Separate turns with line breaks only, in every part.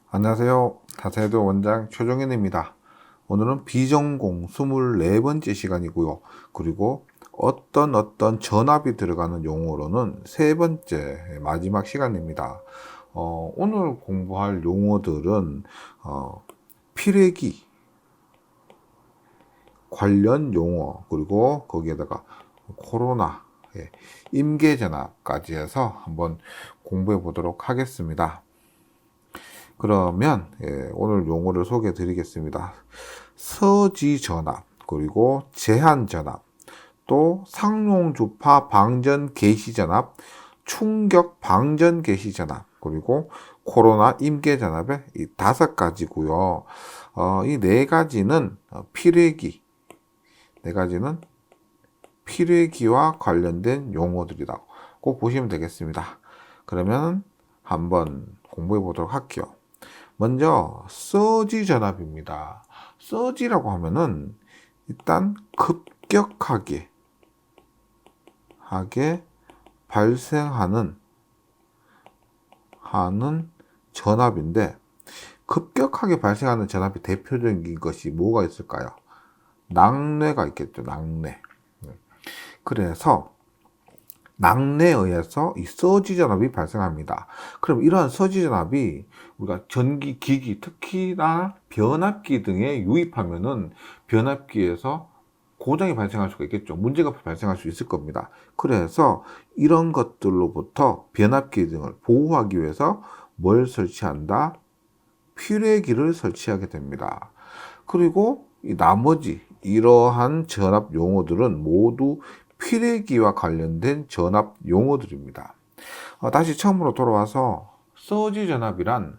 안녕하세요. 다세도 원장 최종현입니다. 오늘은 비전공 24번째 시간이고요. 그리고 어떤 전압이 들어가는 용어로는 세 번째 마지막 시간입니다. 오늘 공부할 용어들은 필회기 관련 용어, 그리고 거기에다가 코로나, 임계전압까지 해서 한번 공부해 보도록 하겠습니다. 그러면 오늘 용어를 소개해 드리겠습니다. 서지전압, 그리고 제한전압, 또 상용주파 방전 개시전압, 충격 방전 개시전압, 그리고 코로나 임계전압의 이 5가지고요. 이 4가지는 필회기와 관련된 용어들이라고 꼭 보시면 되겠습니다. 그러면 한번 공부해 보도록 할게요. 먼저 서지 전압입니다. 서지라고 하면은 일단 급격하게 발생하는 전압인데, 급격하게 발생하는 전압이 대표적인 것이 뭐가 있을까요? 낙뢰가 있겠죠. 낙뢰. 그래서 낙뢰에 의해서 이 서지 전압이 발생합니다. 그럼 이러한 서지 전압이 우리가 전기 기기, 특히나 변압기 등에 유입하면은 변압기에서 고장이 발생할 수가 있겠죠. 문제가 발생할 수 있을 겁니다. 그래서 이런 것들로부터 변압기 등을 보호하기 위해서 뭘 설치한다? 필회기를 설치하게 됩니다. 그리고 이 나머지 이러한 전압 용어들은 모두 필회기와 관련된 전압 용어들입니다. 다시 처음으로 돌아와서 서지 전압이란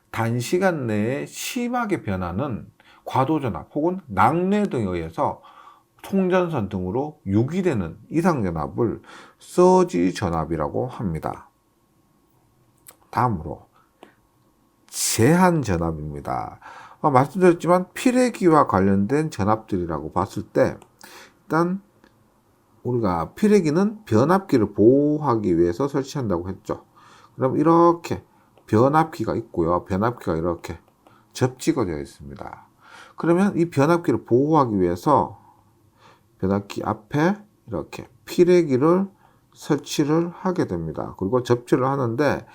단시간 내에 심하게 변하는 과도 전압 혹은 낙뢰 등에 의해서 송전선 등으로 유기되는 이상 전압을 서지 전압이라고 합니다. 다음으로 제한 전압입니다. 말씀드렸지만 필회기와 관련된 전압들이라고 봤을 때, 일단 우리가 필회기는 변압기를 보호하기 위해서 설치한다고 했죠. 그럼 이렇게 변압기가 있고요. 변압기가 이렇게 접지가 되어 있습니다. 그러면 이 변압기를 보호하기 위해서 변압기 앞에 이렇게 필회기를 설치를 하게 됩니다. 그리고 접지를 하는데,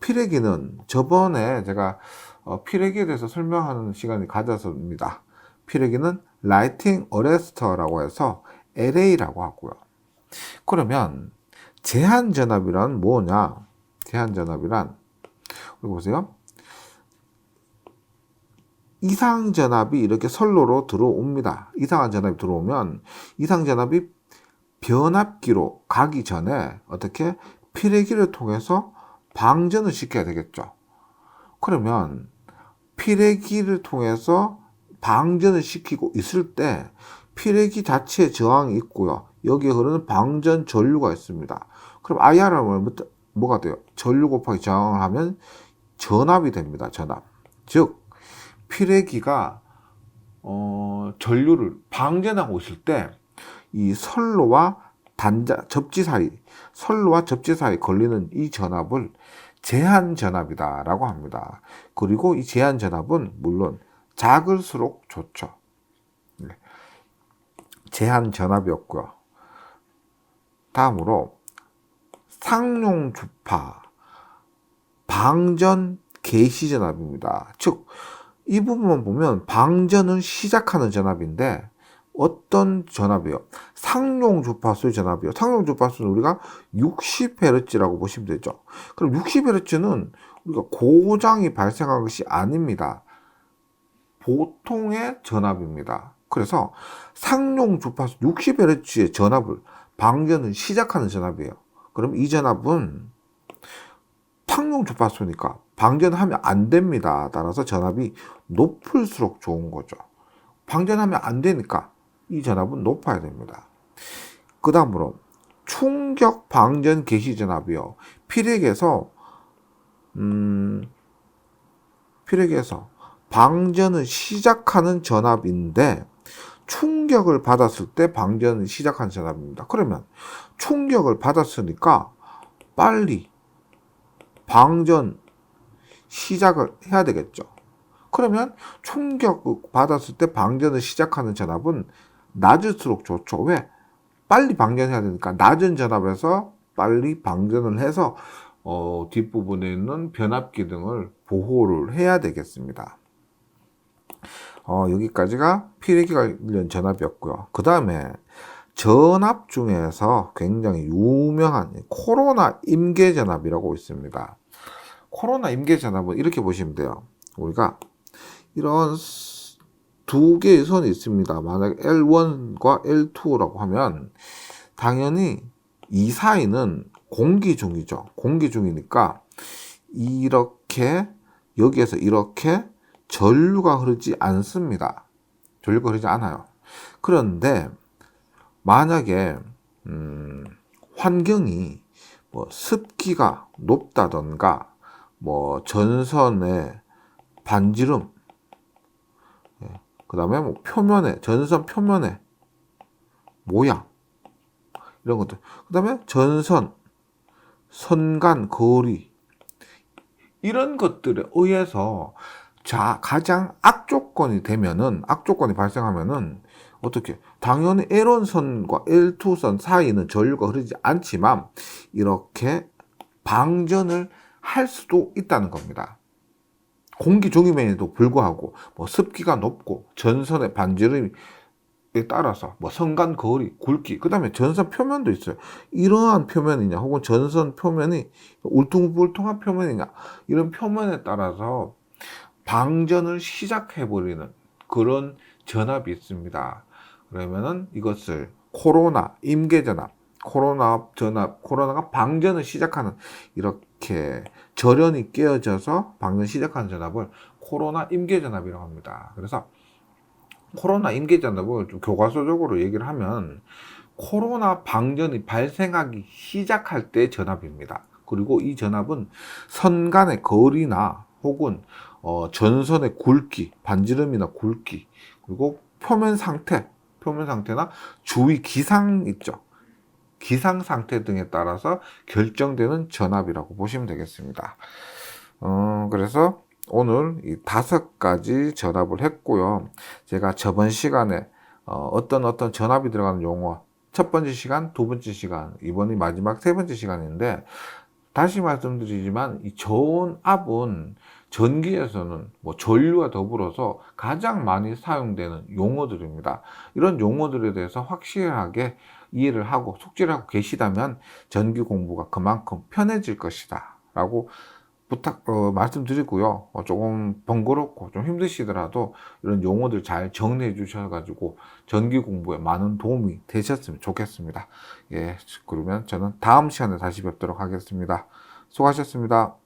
필회기는 저번에 제가 필회기에 대해서 설명하는 시간이 가졌습니다. 필회기는 라이팅 어레스터라고 해서 LA라고 하고요. 그러면 제한전압이란 뭐냐? 제한전압이란, 여기 보세요. 이상전압이 이렇게 선로로 들어옵니다. 이상한 전압이 들어오면 이상전압이 변압기로 가기 전에 어떻게 필회기를 통해서 방전을 시켜야 되겠죠. 그러면 필회기를 통해서 방전을 시키고 있을 때 필회기 자체에 저항이 있고요. 여기에 흐르는 방전 전류가 있습니다. 그럼 IR은 뭐가 돼요? 전류 곱하기 저항을 하면 전압이 됩니다. 전압. 즉 필회기가 전류를 방전하고 있을 때 이 선로와 접지 사이 걸리는 이 전압을 제한 전압이다라고 합니다. 그리고 이 제한 전압은 물론 작을수록 좋죠. 제한 전압이었고요. 다음으로 상용 주파 방전 개시 전압입니다. 즉 이 부분만 보면 방전은 시작하는 전압인데 어떤 전압이요? 상용 주파수의 전압이요. 상용 주파수는 우리가 60Hz라고 보시면 되죠. 그럼 60Hz는 우리가 고장이 발생한 것이 아닙니다. 보통의 전압입니다. 그래서 상용 주파수 60Hz의 전압을 방전을 시작하는 전압이에요. 그럼 이 전압은 상용 주파수니까 방전하면 안 됩니다. 따라서 전압이 높을수록 좋은 거죠. 방전하면 안 되니까 이 전압은 높아야 됩니다. 그 다음으로 충격 방전 개시 전압이요. 필회기에서 방전을 시작하는 전압인데 충격을 받았을 때 방전을 시작하는 전압입니다. 그러면 충격을 받았으니까 빨리 방전 시작을 해야 되겠죠. 그러면 충격 받았을 때 방전을 시작하는 전압은 낮을수록 좋죠. 왜? 빨리 방전해야 되니까 낮은 전압에서 빨리 방전을 해서 뒷부분에 있는 변압기 등을 보호를 해야 되겠습니다. 여기까지가 필기 관련 전압이었고요. 그 다음에 전압 중에서 굉장히 유명한 코로나 임계 전압이라고 있습니다. 코로나 임계 전압은 이렇게 보시면 돼요. 우리가 이런 두 개의 선이 있습니다. 만약 L1과 L2라고 하면 당연히 이 사이는 공기 중이죠. 공기 중이니까 이렇게 여기에서 이렇게 전류가 흐르지 않습니다. 전류가 흐르지 않아요. 그런데 만약에 환경이 뭐 습기가 높다던가 뭐 전선의 반지름, 그 다음에 뭐 표면에 전선 표면의 모양 이런 것들, 그 다음에 전선 선간 거리 이런 것들에 의해서 가장 악조건이 되면은 악조건이 발생하면은 어떻게 당연히 L1선과 L2선 사이는 전류가 흐르지 않지만 이렇게 방전을 할 수도 있다는 겁니다. 공기 중임에도 불구하고 뭐 습기가 높고 전선의 반지름에 따라서 뭐 선간 거리, 굵기, 그 다음에 전선 표면도 있어요. 이러한 표면이냐 혹은 전선 표면이 울퉁불퉁한 표면이냐 이런 표면에 따라서 방전을 시작해버리는 그런 전압이 있습니다. 그러면은 이것을 코로나 임계전압, 코로나가 방전을 시작하는 이렇게 절연이 깨어져서 방전 시작하는 전압을 코로나 임계전압이라고 합니다. 그래서 코로나 임계전압을 좀 교과서적으로 얘기를 하면 코로나 방전이 발생하기 시작할 때 전압입니다. 그리고 이 전압은 선 간의 거리나 혹은 전선의 굵기, 반지름이나 굵기, 그리고 표면 상태나 주위 기상 있죠. 기상 상태 등에 따라서 결정되는 전압이라고 보시면 되겠습니다. 그래서 오늘 이 5가지 전압을 했고요. 제가 저번 시간에 어떤 전압이 들어가는 용어, 첫 번째 시간, 두 번째 시간, 이번이 마지막 세 번째 시간인데, 다시 말씀드리지만 이 저온압은 전기에서는 뭐 전류와 더불어서 가장 많이 사용되는 용어들입니다. 이런 용어들에 대해서 확실하게 이해를 하고 숙지를 하고 계시다면 전기 공부가 그만큼 편해질 것이다 라고 말씀드리고요. 조금 번거롭고 좀 힘드시더라도 이런 용어들 잘 정리해 주셔가지고 전기 공부에 많은 도움이 되셨으면 좋겠습니다. 예, 그러면 저는 다음 시간에 다시 뵙도록 하겠습니다. 수고하셨습니다.